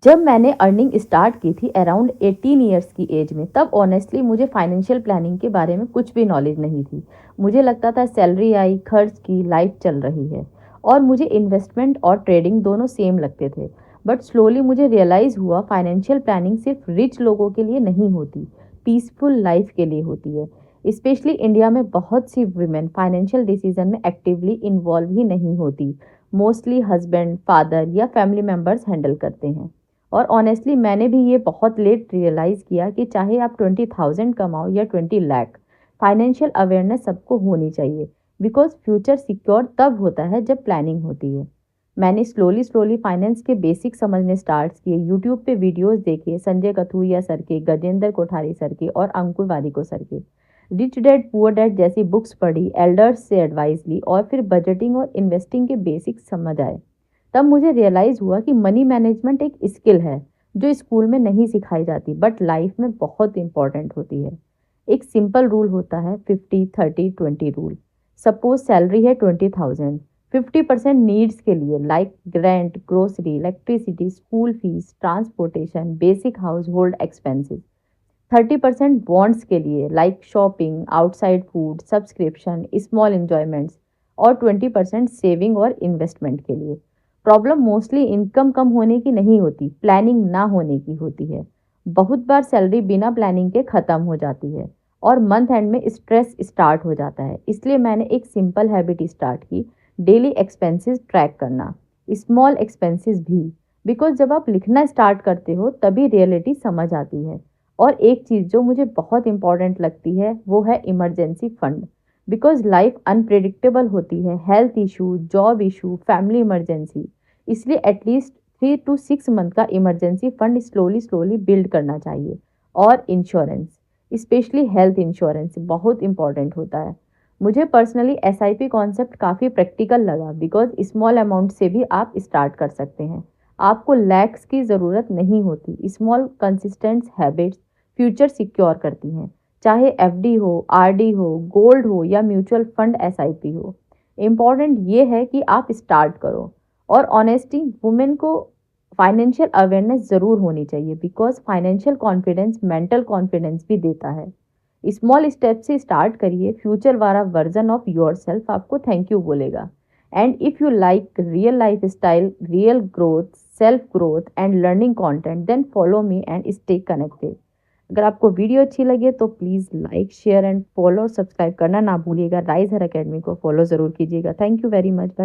जब मैंने earning start की थी अराउंड 18 ईयर्स की एज में, तब ऑनेस्टली मुझे फाइनेंशियल प्लानिंग के बारे में कुछ भी नॉलेज नहीं थी। मुझे लगता था सैलरी आई, खर्च की, लाइफ चल रही है और मुझे इन्वेस्टमेंट और ट्रेडिंग दोनों सेम लगते थे। बट स्लोली मुझे रियलाइज़ हुआ फाइनेंशियल प्लानिंग सिर्फ रिच लोगों के लिए नहीं होती, पीसफुल लाइफ के लिए होती है। स्पेशली इंडिया में बहुत सी वुमेन फाइनेंशियल डिसीजन में एक्टिवली इन्वॉल्व ही नहीं होती। मोस्टली हस्बैंड, फादर या फैमिली मेम्बर्स हैंडल करते हैं। और ऑनेस्टली मैंने भी ये बहुत लेट रियलाइज़ किया कि चाहे आप 20,000 कमाओ या 20 लाख, फाइनेंशियल अवेयरनेस सबको होनी चाहिए। बिकॉज फ्यूचर सिक्योर तब होता है जब प्लानिंग होती है। मैंने स्लोली स्लोली फाइनेंस के बेसिक समझने स्टार्ट किए। यूट्यूब पे वीडियोस देखे, संजय कथुरिया सर के, गजेंद्र कोठारी सर के और अंकुर वारिको सर के। रिच डैड पुअर डैड जैसी बुक्स पढ़ी, एल्डर्स से एडवाइस ली और फिर बजटिंग और इन्वेस्टिंग के बेसिक्स समझ आए। तब मुझे रियलाइज़ हुआ कि मनी मैनेजमेंट एक स्किल है जो स्कूल में नहीं सिखाई जाती बट लाइफ में बहुत इंपॉर्टेंट होती है। एक सिंपल रूल होता है, 50-30-20 रूल। सपोज सैलरी है 20,000, 50% नीड्स के लिए like rent, grocery, electricity, school fees, transportation, basic house hold expenses. 30% bonds के लिए like shopping, outside food, subscription, small enjoyments. और 20% सेविंग और इन्वेस्टमेंट के लिए। प्रॉब्लम मोस्टली इनकम कम होने की नहीं होती, प्लानिंग ना होने की होती है। बहुत बार सैलरी बिना प्लानिंग के ख़त्म हो जाती है और मंथ एंड में स्ट्रेस स्टार्ट हो जाता है। इसलिए मैंने एक सिंपल हैबिट स्टार्ट की, डेली एक्सपेंसेस ट्रैक करना, स्मॉल एक्सपेंसेस भी। बिकॉज जब आप लिखना स्टार्ट करते हो तभी रियलिटी समझ आती है। और एक चीज़ जो मुझे बहुत इंपॉर्टेंट लगती है वो है emergency fund. Because life unpredictable होती है, health issue, job issue, family emergency. इसलिए एटलीस्ट 3 to 6 मंथ का emergency fund slowly slowly build करना चाहिए। और इंश्योरेंस, स्पेशली हेल्थ इंश्योरेंस बहुत इंपॉर्टेंट होता है। मुझे पर्सनली एसआईपी कॉन्सेप्ट काफ़ी प्रैक्टिकल लगा बिकॉज स्मॉल अमाउंट से भी आप स्टार्ट कर सकते हैं। आपको लैक्स की ज़रूरत नहीं होती। Small consistent habits future secure करती हैं। चाहे एफडी हो, आरडी हो, गोल्ड हो या म्यूचुअल फंड एसआईपी हो। इम्पॉर्टेंट ये है कि आप स्टार्ट करो। और ऑनेस्टी, वुमेन को फाइनेंशियल अवेयरनेस ज़रूर होनी चाहिए because financial confidence mental confidence भी देता है। स्मॉल स्टेप से स्टार्ट करिए, फ्यूचर वाला वर्जन ऑफ योर सेल्फ आपको थैंक यू बोलेगा। And if you like real life style, real growth, self growth and learning content, then follow me and stay connected. अगर आपको वीडियो अच्छी लगे तो please like, share and follow, subscribe करना ना भूलिएगा। राइज हर अकेडमी को फॉलो ज़रूर कीजिएगा। Thank you very much.